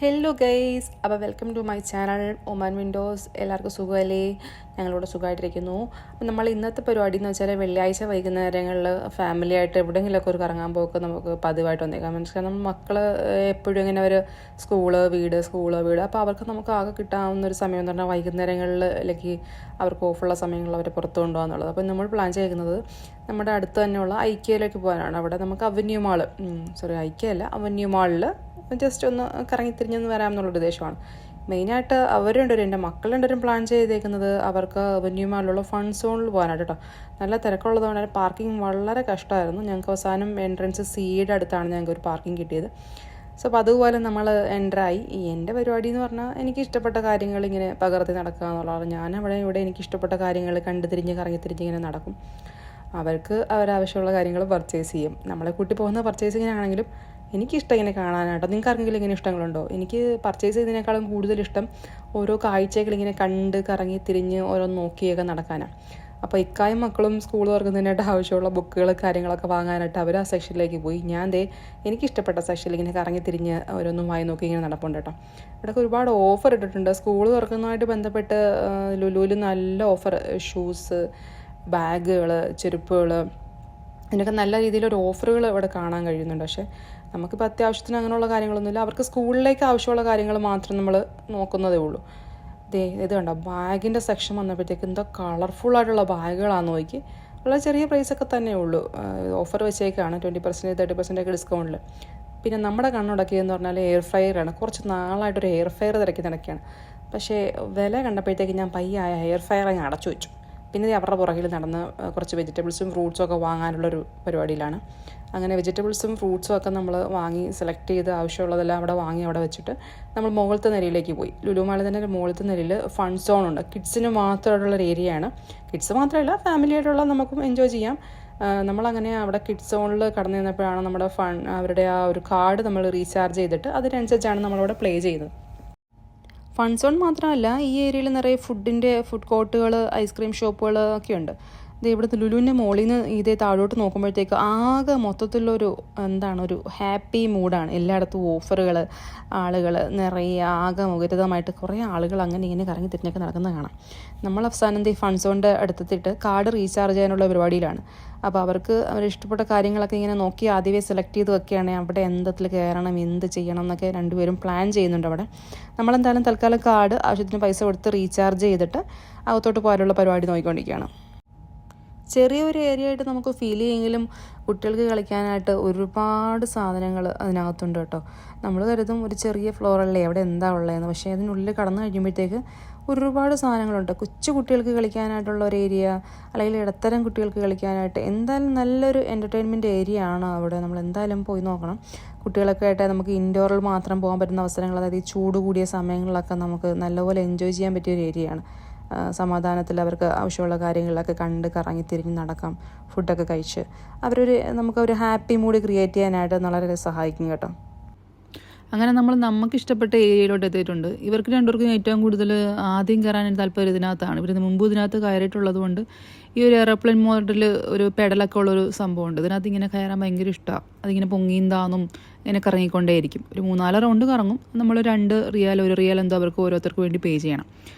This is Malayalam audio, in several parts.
ഹലോ ഗൈസ്, അപ്പോൾ welcome to my channel Oman Windows. എല്ലാവർക്കും സുഖമല്ലേ? ഞങ്ങളിവിടെ സുഖമായിട്ടിരിക്കുന്നു. അപ്പോൾ നമ്മൾ ഇന്നത്തെ പരിപാടി എന്ന് വെച്ചാൽ വെള്ളിയാഴ്ച വൈകുന്നേരങ്ങളിൽ ഫാമിലിയായിട്ട് എവിടെയെങ്കിലുമൊക്കെ ഒരു കറങ്ങാൻ പോക്ക് നമുക്ക് പതിവായിട്ട് വന്നേക്കാം. കാരണം മക്കൾ എപ്പോഴും ഇങ്ങനെ ഒരു സ്കൂള് വീട് അപ്പോൾ അവർക്ക് നമുക്ക് ആകെ കിട്ടാവുന്ന ഒരു സമയം എന്ന് പറഞ്ഞാൽ വൈകുന്നേരങ്ങളിലേക്ക് അവർക്ക് ഓഫുള്ള സമയങ്ങളിൽ അവരെ പുറത്ത് കൊണ്ടുപോകാന്നുള്ളത്. അപ്പോൾ നമ്മൾ പ്ലാൻ ചെയ്യുന്നത് നമ്മുടെ അടുത്ത് തന്നെയുള്ള ഐക്യയിലേക്ക് പോകാനാണ്. അവിടെ നമുക്ക് അവന്യൂ മാള് ഐക്യയല്ല അവന്യൂ മാളിൽ ജസ്റ്റ് ഒന്ന് കറങ്ങിത്തിരിഞ്ഞൊന്ന് വരാമെന്നുള്ളൊരു ഉദ്ദേശമാണ്. മെയിനായിട്ട് അവർ രണ്ടുപേരും എൻ്റെ മക്കൾ രണ്ടുപേരും പ്ലാൻ ചെയ്തേക്കുന്നത് അവർക്ക് അവന്യൂ മാളിലുള്ള ഫൺ സോണിൽ പോകാനായിട്ട് കേട്ടോ. നല്ല തിരക്കുള്ളതുകൊണ്ട് തന്നെ പാർക്കിംഗ് വളരെ കഷ്ടമായിരുന്നു. ഞങ്ങൾക്ക് അവസാനം എൻട്രൻസ് സിയുടെ അടുത്താണ് ഞങ്ങൾക്ക് ഒരു പാർക്കിംഗ് കിട്ടിയത്. അപ്പോൾ അതുപോലെ നമ്മൾ എൻ്ററായി. എൻ്റെ പരിപാടി എന്ന് പറഞ്ഞാൽ എനിക്ക് ഇഷ്ടപ്പെട്ട കാര്യങ്ങൾ ഇങ്ങനെ പകർത്തി നടക്കുക എന്നുള്ളതാണ്. ഞാൻ ഇവിടെ എനിക്ക് ഇഷ്ടപ്പെട്ട കാര്യങ്ങൾ കണ്ടു തിരിഞ്ഞ് കറങ്ങിത്തിരിഞ്ഞ് ഇങ്ങനെ നടക്കും. അവർക്ക് അവരാവശ്യമുള്ള കാര്യങ്ങൾ പർച്ചേസ് ചെയ്യും. നമ്മളെ കൂട്ടി പോകുന്ന പർച്ചേസിങ്ങിനാണെങ്കിലും എനിക്കിഷ്ടം ഇങ്ങനെ കാണാനായിട്ടോ. നിങ്ങൾക്ക് ആർക്കെങ്കിലും ഇങ്ങനെ ഇഷ്ടങ്ങളുണ്ടോ? എനിക്ക് പർച്ചേസ് ചെയ്തതിനേക്കാളും കൂടുതലിഷ്ടം ഓരോ കാഴ്ചകളിങ്ങനെ കണ്ട് കറങ്ങി തിരിഞ്ഞ് ഓരോന്ന് നോക്കിയൊക്കെ നടക്കാനാണ്. അപ്പോൾ ഇക്കായും മക്കളും സ്കൂൾ തുറക്കുന്നതിനായിട്ട് ആവശ്യമുള്ള ബുക്കുകൾ കാര്യങ്ങളൊക്കെ വാങ്ങാനായിട്ട് അവർ ആ സെക്ഷനിലേക്ക് പോയി. ഞാൻ എനിക്കിഷ്ടപ്പെട്ട സെക്ഷനിൽ ഇങ്ങനെ കറങ്ങി തിരിഞ്ഞ് ഓരോന്നും വായി നോക്കി ഇങ്ങനെ നടപ്പുണ്ട് കേട്ടോ. ഇവിടെയൊക്കെ ഒരുപാട് ഓഫർ ഇട്ടിട്ടുണ്ട്. സ്കൂൾ തുറക്കുന്നതുമായിട്ട് ബന്ധപ്പെട്ട് ലുലുവിൽ നല്ല ഓഫർ, ഷൂസ്, ബാഗുകൾ, ചെരുപ്പുകൾ, ഇതിനൊക്കെ നല്ല രീതിയിലൊരു ഓഫറുകൾ ഇവിടെ കാണാൻ കഴിയുന്നുണ്ട്. പക്ഷേ നമുക്കിപ്പോൾ അത്യാവശ്യത്തിന് അങ്ങനെയുള്ള കാര്യങ്ങളൊന്നുമില്ല. അവർക്ക് സ്കൂളിലേക്ക് ആവശ്യമുള്ള കാര്യങ്ങൾ മാത്രം നമ്മൾ നോക്കുന്നതേ ഉള്ളൂ. ഇത് കണ്ടോ, ബാഗിൻ്റെ സെക്ഷൻ വന്നപ്പോഴത്തേക്ക് എന്താ കളർഫുള്ളായിട്ടുള്ള ബാഗുകളാണെന്ന് നോക്കി. വളരെ ചെറിയ പ്രൈസൊക്കെ തന്നെ ഉള്ളൂ. ഓഫർ വെച്ചേക്കാണ് 20%, 30% ഡിസ്കൗണ്ടിൽ. പിന്നെ നമ്മുടെ കണ്ണുടക്കിയെന്ന് പറഞ്ഞാൽ എയർ ഫ്രയറാണ്. കുറച്ച് നാളായിട്ടൊരു എയർ ഫ്രയർ തിരക്കി നടക്കുകയാണ്. പക്ഷേ വില കണ്ടപ്പോഴത്തേക്ക് ഞാൻ പയ്യെ എയർ ഫ്രയർ അങ്ങ് അടച്ചു വെച്ചു. പിന്നെ അവരുടെ പുറകിൽ നടന്ന് കുറച്ച് വെജിറ്റബിൾസും ഫ്രൂട്ട്സും ഒക്കെ വാങ്ങാനുള്ളൊരു പരിപാടിയിലാണ്. അങ്ങനെ വെജിറ്റബിൾസും ഫ്രൂട്ട്സും ഒക്കെ നമ്മൾ വാങ്ങി സെലക്ട് ചെയ്ത് ആവശ്യമുള്ളതെല്ലാം അവിടെ വാങ്ങി അവിടെ വെച്ചിട്ട് നമ്മൾ മുകളിലത്തെ നിലയിലേക്ക് പോയി. ലുലുമാളിൽ തന്നെ മുകളിലത്തെ നിലയിൽ ഫൺ സോണുണ്ട്. കിഡ്സിന് മാത്രമായിട്ടുള്ളൊരു ഏരിയയാണ്. കിഡ്സ് മാത്രമല്ല, ഫാമിലിയായിട്ടുള്ള നമുക്കും എൻജോയ് ചെയ്യാം. നമ്മളങ്ങനെ അവിടെ കിഡ്സ് സോണിൽ കടന്നു നിന്നപ്പോഴാണ് നമ്മുടെ അവരുടെ ആ ഒരു കാർഡ് നമ്മൾ റീചാർജ് ചെയ്തിട്ട് അതിനനുസരിച്ചാണ് നമ്മളവിടെ പ്ലേ ചെയ്യുന്നത്. ഫൺ സോൺ മാത്രമല്ല, ഈ ഏരിയയിൽ നിറയെ ഫുഡ് കോർട്ടുകൾ, ഐസ്ക്രീം ഷോപ്പുകൾ ഒക്കെ ഉണ്ട്. ഇത് ഇവിടുത്തെ ലുലുവിൻ്റെ മുകളിൽ നിന്ന് ഇതേ താഴോട്ട് നോക്കുമ്പോഴത്തേക്ക് ആകെ മൊത്തത്തിലുള്ളൊരു ഒരു ഹാപ്പി മൂഡാണ്. എല്ലായിടത്തും ഓഫറുകൾ, ആളുകൾ നിറയെ ആകെ മുഖരിതമായിട്ട് കുറേ ആളുകൾ അങ്ങനെ ഇങ്ങനെ കറങ്ങി തിരിഞ്ഞൊക്കെ നടക്കുന്നത് കാണാം. നമ്മൾ അവസാനം ഈ ഫൺ സോണിൻ്റെ അടുത്തെത്തിയിട്ട് കാർഡ് റീചാർജ് ചെയ്യാനുള്ള പരിപാടിയിലാണ്. അപ്പോൾ അവർക്ക് അവരിഷ്ടപ്പെട്ട കാര്യങ്ങളൊക്കെ ഇങ്ങനെ നോക്കി ആദ്യമേ സെലക്ട് ചെയ്ത് വെക്കുകയാണെങ്കിൽ അവിടെ എന്തിൽ കയറണം, എന്ത് ചെയ്യണം എന്നൊക്കെ രണ്ടുപേരും പ്ലാൻ ചെയ്യുന്നുണ്ട് അവിടെ. നമ്മളെന്തായാലും തൽക്കാലം കാർഡ് ആവശ്യത്തിന് പൈസ കൊടുത്ത് റീചാർജ് ചെയ്തിട്ട് അകത്തോട്ട് പോകാനുള്ള പരിപാടി നോക്കിക്കൊണ്ടിരിക്കുകയാണ്. ചെറിയൊരു ഏരിയ ആയിട്ട് നമുക്ക് ഫീൽ ചെയ്യുമെങ്കിലും കുട്ടികൾക്ക് കളിക്കാനായിട്ട് ഒരുപാട് സാധനങ്ങൾ അതിനകത്തുണ്ട് കേട്ടോ. നമ്മൾ കരുതും ഒരു ചെറിയ ഫ്ലോറല്ലേ അവിടെ എന്താ ഉള്ളതെന്ന്. പക്ഷേ അതിനുള്ളിൽ കടന്നു കഴിയുമ്പോഴത്തേക്ക് ഒരുപാട് സാധനങ്ങളുണ്ട്. കൊച്ചു കുട്ടികൾക്ക് കളിക്കാനായിട്ടുള്ള ഒരു ഏരിയ, അല്ലെങ്കിൽ ഇടത്തരം കുട്ടികൾക്ക് കളിക്കാനായിട്ട് എന്തായാലും നല്ലൊരു എൻ്റർടൈൻമെൻറ്റ് ഏരിയ ആണ് അവിടെ. നമ്മൾ എന്തായാലും പോയി നോക്കണം. കുട്ടികളൊക്കെ ആയിട്ട് നമുക്ക് ഇൻഡോറിൽ മാത്രം പോകാൻ പറ്റുന്ന അവസരങ്ങൾ, അതായത് ഈ ചൂട് കൂടിയ സമയങ്ങളിലൊക്കെ നമുക്ക് നല്ലപോലെ എൻജോയ് ചെയ്യാൻ പറ്റിയൊരു ഏരിയയാണ്. സമാധാനത്തിൽ അവർക്ക് ആവശ്യമുള്ള കാര്യങ്ങളിലൊക്കെ കണ്ട് കറങ്ങി തിരിഞ്ഞ് നടക്കാം. ഫുഡൊക്കെ കഴിച്ച് നമുക്കൊരു ഹാപ്പി മൂഡ് ക്രിയേറ്റ് ചെയ്യാനായിട്ട് വളരെ സഹായിക്കും കേട്ടോ. അങ്ങനെ നമുക്ക് ഇഷ്ടപ്പെട്ട ഏരിയയിലോട്ട് എത്തിയിട്ടുണ്ട്. ഇവർക്ക് രണ്ടുപേർക്കും ഏറ്റവും കൂടുതൽ ആദ്യം കയറാൻ താല്പര്യം ഇതിനകത്താണ്. ഇവർ മുമ്പ് ഇതിനകത്ത് കയറിയിട്ടുള്ളത് കൊണ്ട് ഈ ഒരു എയർപ്ലെയിൻ മോഡൽ ഒരു പെഡലൊക്കെ ഉള്ളൊരു സംഭവമുണ്ട്. ഇതിനകത്ത് ഇങ്ങനെ കയറാൻ ഭയങ്കര ഇഷ്ടമാണ്. അതിങ്ങനെ പൊങ്ങിയും താന്നും ഇങ്ങനെ കറങ്ങിക്കൊണ്ടേയിരിക്കും. ഒരു 3-4 റൗണ്ട് കറങ്ങും. നമ്മൾ 2 റിയാൽ 1 റിയാൽ എന്തോ അവർക്ക് ഓരോരുത്തർക്ക് വേണ്ടി പേ ചെയ്യണം.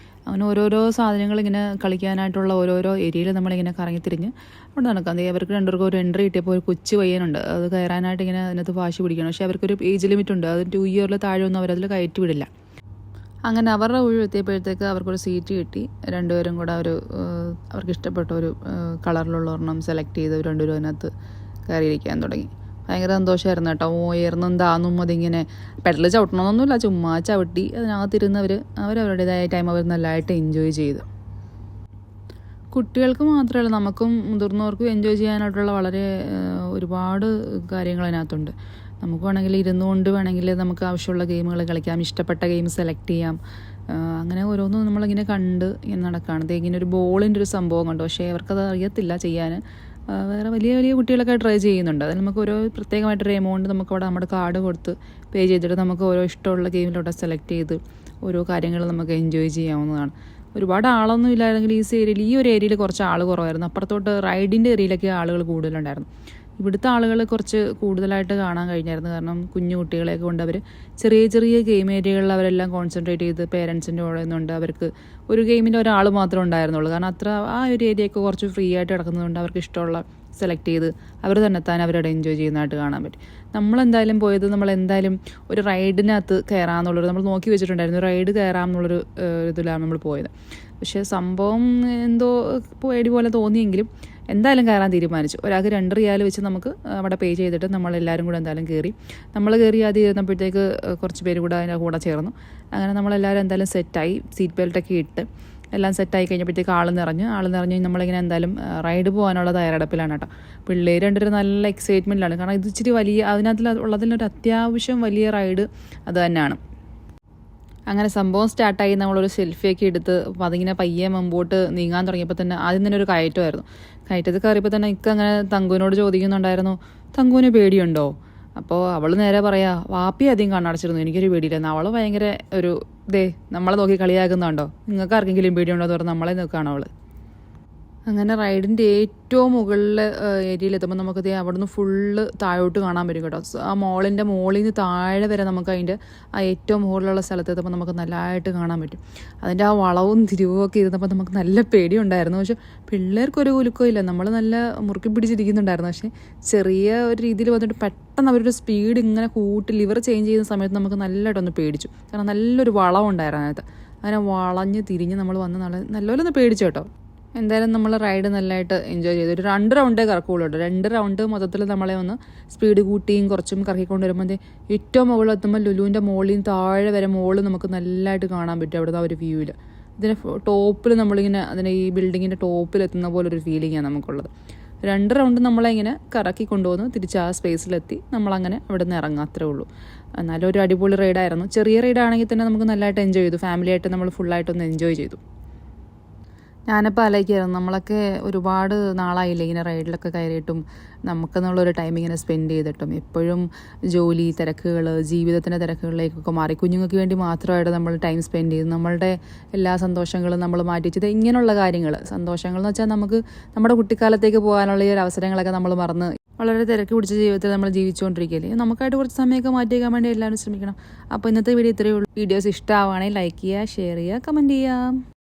അങ്ങനെ ഓരോരോ സാധനങ്ങൾ ഇങ്ങനെ കളിക്കാനായിട്ടുള്ള ഓരോരോ ഏരിയയിൽ നമ്മളിങ്ങനെ കറങ്ങിത്തിരിഞ്ഞ് അവിടെ നടക്കാം. അവർക്ക് രണ്ടുപേർക്കും ഒരു എൻട്രി കിട്ടിയപ്പോൾ ഒരു കൊച്ചു പയ്യനുണ്ട്. അത് കയറാനായിട്ട് ഇങ്ങനെ അതിനകത്ത് വാശി പിടിക്കണം. പക്ഷേ അവർക്കൊരു ഏജ് ലിമിറ്റ് ഉണ്ട്. അത് 2 ഇയറിൽ താഴെ ഒന്നും അവരതിൽ കയറ്റി വിടില്ല. അങ്ങനെ അവരുടെ ഒഴിവെത്തിയപ്പോഴത്തേക്ക് അവർക്കൊരു സീറ്റ് കിട്ടി. രണ്ടുപേരും കൂടെ അവർക്ക് ഇഷ്ടപ്പെട്ട ഒരു കളറിലുള്ള ഒരെണ്ണം സെലക്ട് ചെയ്ത് രണ്ടുപേരും അതിനകത്ത് കയറിയിരിക്കാൻ തുടങ്ങി. ഭയങ്കര സന്തോഷമായിരുന്നു കേട്ടോ. ഉയർന്നും താന്നും അതിങ്ങനെ പെഡൽ ചവിട്ടണമെന്നൊന്നുമില്ല, ചുമ്മാ ചവിട്ടി അതിനകത്തിരുന്നവർ അവരവരുടേതായ ടൈം അവർ നല്ലതായിട്ട് എൻജോയ് ചെയ്തു. കുട്ടികൾക്ക് മാത്രമല്ല, നമുക്കും മുതിർന്നവർക്കും എൻജോയ് ചെയ്യാനായിട്ടുള്ള വളരെ ഒരുപാട് കാര്യങ്ങൾ അതിനകത്തുണ്ട്. നമുക്ക് വേണമെങ്കിൽ ഇരുന്നുകൊണ്ട് വേണമെങ്കിൽ നമുക്ക് ആവശ്യമുള്ള ഗെയിമുകൾ കളിക്കാം, ഇഷ്ടപ്പെട്ട ഗെയിം സെലക്ട് ചെയ്യാം. അങ്ങനെ ഓരോന്നും നമ്മളിങ്ങനെ കണ്ട് ഇങ്ങനെ നടക്കുകയാണ്. ഇങ്ങനെ ഒരു ബോളിൻ്റെ ഒരു സംഭവം കണ്ടു. പക്ഷേ അവർക്കത് അറിയത്തില്ല ചെയ്യാൻ. വേറെ വലിയ വലിയ കുട്ടികളൊക്കെ ട്രൈ ചെയ്യുന്നുണ്ട്. അതിൽ നമുക്ക് ഓരോ പ്രത്യേകമായിട്ടൊരു എമൗണ്ട് നമുക്കവിടെ നമ്മുടെ കാർഡ് കൊടുത്ത് പേ ചെയ്തിട്ട് നമുക്ക് ഓരോ ഇഷ്ടമുള്ള ഗെയിമിലോട്ട് സെലക്ട് ചെയ്ത് ഓരോ കാര്യങ്ങൾ നമുക്ക് എൻജോയ് ചെയ്യാവുന്നതാണ്. ഒരുപാട് ആളൊന്നും ഇല്ലായിരുന്നെങ്കിൽ ഈ ഒരു ഏരിയയിൽ കുറച്ച് ആൾ കുറവായിരുന്നു. അപ്പുറത്തോട്ട് റൈഡിൻ്റെ ഏരിയയിലൊക്കെ ആളുകൾ കൂടുതലുണ്ടായിരുന്നു. ഇവിടുത്തെ ആളുകൾ കുറച്ച് കൂടുതലായിട്ട് കാണാൻ കഴിഞ്ഞായിരുന്നു. കാരണം കുഞ്ഞു കുട്ടികളെയൊക്കെ കൊണ്ട് അവർ ചെറിയ ചെറിയ ഗെയിം ഏരിയകളിൽ അവരെല്ലാം കോൺസെൻട്രേറ്റ് ചെയ്ത് പേരൻസിൻ്റെ കൂടെ നിന്നുകൊണ്ട് അവർക്ക് ഒരു ഗെയിമിൻ്റെ ഒരാൾ മാത്രമേ ഉണ്ടായിരുന്നുള്ളൂ. കാരണം അത്ര ആ ഒരു ഏരിയയൊക്കെ കുറച്ച് ഫ്രീ ആയിട്ട് കിടക്കുന്നതുകൊണ്ട് അവർക്ക് ഇഷ്ടമുള്ള സെലക്ട് ചെയ്ത് അവർ തന്നെത്താൻ അവരവിടെ എൻജോയ് ചെയ്യുന്നതായിട്ട് കാണാൻ പറ്റും. നമ്മളെന്തായാലും പോയത് നമ്മളെന്തായാലും ഒരു റൈഡിനകത്ത് കയറാമെന്നുള്ളൊരു നമ്മൾ നോക്കി വെച്ചിട്ടുണ്ടായിരുന്നു. റൈഡ് കയറാമെന്നുള്ളൊരു ഇതിലാണ് നമ്മൾ പോയത്. പക്ഷേ സംഭവം എന്തോ പേടി പോലെ തോന്നിയെങ്കിലും എന്തായാലും കയറാൻ തീരുമാനിച്ചു. ഒരാൾക്ക് 2 റിയാൽ വെച്ച് നമുക്ക് അവിടെ പേ ചെയ്തിട്ട് നമ്മളെല്ലാവരും കൂടെ എന്തായാലും കയറി. നമ്മൾ കയറി ആദ്യം ഇരുന്നപ്പോഴത്തേക്ക് കുറച്ച് പേര് കൂടെ അതിൻ്റെ കൂടെ ചേർന്നു. അങ്ങനെ നമ്മളെല്ലാവരും എന്തായാലും സെറ്റായി, സീറ്റ് ബെൽറ്റൊക്കെ ഇട്ട് എല്ലാം സെറ്റായി കഴിഞ്ഞപ്പോഴത്തേക്ക് ആൾ നിറഞ്ഞ് നമ്മളിങ്ങനെ എന്തായാലും റൈഡ് പോകാനുള്ള തയ്യാറെടുപ്പിലാണ് കേട്ടോ. പിള്ളേർ രണ്ടുപേരും നല്ല എക്സൈറ്റ്മെൻറ്റിലാണ്. കാരണം ഇത് ഇച്ചിരി വലിയ അതിനകത്തുള്ളതിലൊരു അത്യാവശ്യം വലിയ റൈഡ് അത് തന്നെയാണ്. അങ്ങനെ സംഭവം സ്റ്റാർട്ടായി. നമ്മളൊരു സെൽഫിയൊക്കെ എടുത്ത് അപ്പോൾ അതിങ്ങനെ പയ്യെ മുമ്പോട്ട് നീങ്ങാൻ തുടങ്ങിയപ്പോൾ തന്നെ ആദ്യം തന്നെ ഒരു കയറ്റമായിരുന്നു. കയറ്റത്തിൽ കയറിയപ്പോൾ തന്നെ അങ്ങനെ തങ്കുവിനോട് ചോദിക്കുന്നുണ്ടായിരുന്നു, തങ്കുവിന് പേടിയുണ്ടോ? അപ്പോൾ അവൾ നേരെ പറയാ, വാപ്പി ആദ്യം കണ്ണടച്ചിരുന്നു, എനിക്കൊരു പേടിയില്ലെന്ന്. അവൾ ഭയങ്കര ഒരു നമ്മളെ നോക്കി കളിയാക്കുന്നുണ്ടോ, നിങ്ങൾക്ക് ആർക്കെങ്കിലും പേടിയുണ്ടോ എന്ന് പറഞ്ഞാൽ നമ്മളെ നോക്കുകയാണ് അവൾ. അങ്ങനെ റൈഡിൻ്റെ ഏറ്റവും മുകളിലെ ഏരിയയിലെത്തുമ്പോൾ നമുക്ക് അവിടുന്ന് ഫുള്ള് താഴോട്ട് കാണാൻ പറ്റും കേട്ടോ. ആ മോളിൻ്റെ മുകളിൽ നിന്ന് താഴെ വരെ നമുക്ക് അതിൻ്റെ ആ ഏറ്റവും മുകളിലുള്ള സ്ഥലത്തെത്തുമ്പോൾ നമുക്ക് നല്ലതായിട്ട് കാണാൻ പറ്റും. അതിൻ്റെ ആ വളവും തിരിവും ഒക്കെ ഇരുന്നപ്പോൾ നമുക്ക് നല്ല പേടിയുണ്ടായിരുന്നു. പക്ഷെ പിള്ളേർക്കൊരു കുലുക്കവും ഇല്ല, നമ്മൾ നല്ല മുറുക്കി പിടിച്ചിരിക്കുന്നുണ്ടായിരുന്നു. പക്ഷേ ചെറിയ ഒരു രീതിയിൽ വന്നിട്ട് പെട്ടെന്ന് അവരുടെ സ്പീഡ് ഇങ്ങനെ കൂട്ടി ലിവർ ചേഞ്ച് ചെയ്യുന്ന സമയത്ത് നമുക്ക് നല്ലതായിട്ടൊന്ന് പേടിച്ചു. കാരണം നല്ലൊരു വളം ഉണ്ടായിരുന്നു അതിനകത്ത്. അങ്ങനെ വളഞ്ഞ് തിരിഞ്ഞ് നമ്മൾ വന്ന് നല്ലപോലെ ഒന്ന് പേടിച്ചു കേട്ടോ. എന്തായാലും നമ്മൾ റൈഡ് നല്ലതായിട്ട് എൻജോയ് ചെയ്തു. ഒരു 2 റൗണ്ടേ കറക്കുള്ളൂ കേട്ടോ. 2 റൗണ്ട് മൊത്തത്തിൽ നമ്മളെ ഒന്ന് സ്പീഡ് കൂട്ടിയും കുറച്ചും കറക്കിക്കൊണ്ട് വരുമ്പോൾ ഏറ്റവും മുകളിൽ എത്തുമ്പോൾ ലുലുവിൻ്റെ മുകളിൽ നിന്ന് താഴെ വരെ മുകളിൽ നമുക്ക് നല്ലതായിട്ട് കാണാൻ പറ്റും അവിടുത്തെ ആ ഒരു വ്യൂവിൽ. ഇതിൻ്റെ ടോപ്പിൽ നമ്മളിങ്ങനെ അതിൻ്റെ ഈ ബിൽഡിങ്ങിൻ്റെ ടോപ്പിൽ എത്തുന്ന പോലൊരു ഫീലിംഗാണ് നമുക്കുള്ളത്. 2 റൗണ്ട് നമ്മളിങ്ങനെ കറക്കി കൊണ്ടുവന്ന് തിരിച്ച് ആ സ്പേസിലെത്തി നമ്മളങ്ങനെ അവിടെ നിന്ന് ഇറങ്ങാം, അത്രേ ഉള്ളൂ. എന്നാലും ഒരു അടിപൊളി റൈഡായിരുന്നു. ചെറിയ റൈഡാണെങ്കിൽ തന്നെ നമുക്ക് നല്ലതായിട്ട് എൻജോയ് ചെയ്തു. ഫാമിലിയായിട്ട് നമ്മൾ ഫുള്ളായിട്ടൊന്ന് എൻജോയ് ചെയ്തു. ഞാനിപ്പോൾ ആലോചിക്കായിരുന്നു, നമ്മളൊക്കെ ഒരുപാട് നാളായില്ലേ ഇങ്ങനെ റൈഡിലൊക്കെ കയറിയിട്ടും നമുക്കെന്നുള്ളൊരു ടൈം ഇങ്ങനെ സ്പെൻഡ് ചെയ്തിട്ടും. എപ്പോഴും ജോലി തിരക്കുകൾ, ജീവിതത്തിൻ്റെ തിരക്കുകളിലേക്കൊക്കെ മാറി കുഞ്ഞുങ്ങൾക്ക് വേണ്ടി മാത്രമായിട്ട് നമ്മൾ ടൈം സ്പെൻഡ് ചെയ്ത് നമ്മളുടെ എല്ലാ സന്തോഷങ്ങളും നമ്മൾ മാറ്റി വെച്ചത് ഇങ്ങനെയുള്ള കാര്യങ്ങൾ. സന്തോഷങ്ങൾ എന്ന് വെച്ചാൽ നമുക്ക് നമ്മുടെ കുട്ടിക്കാലത്തേക്ക് പോകാനുള്ള ഈ ഒരു അവസരങ്ങളൊക്കെ നമ്മൾ മറന്ന് വളരെ തിരക്ക് പിടിച്ച ജീവിതത്തിൽ നമ്മൾ ജീവിച്ചുകൊണ്ടിരിക്കുകയല്ലേ. നമുക്കായിട്ട് കുറച്ച് സമയമൊക്കെ മാറ്റിവെക്കാൻ വേണ്ടി എല്ലാവരും ശ്രമിക്കണം. അപ്പോൾ ഇന്നത്തെ വീഡിയോ ഇത്രയേ ഉള്ളൂ. വീഡിയോസ് ഇഷ്ടമാവുകയാണെങ്കിൽ ലൈക്ക് ചെയ്യുക, ഷെയർ ചെയ്യുക, കമൻറ്റ് ചെയ്യുക.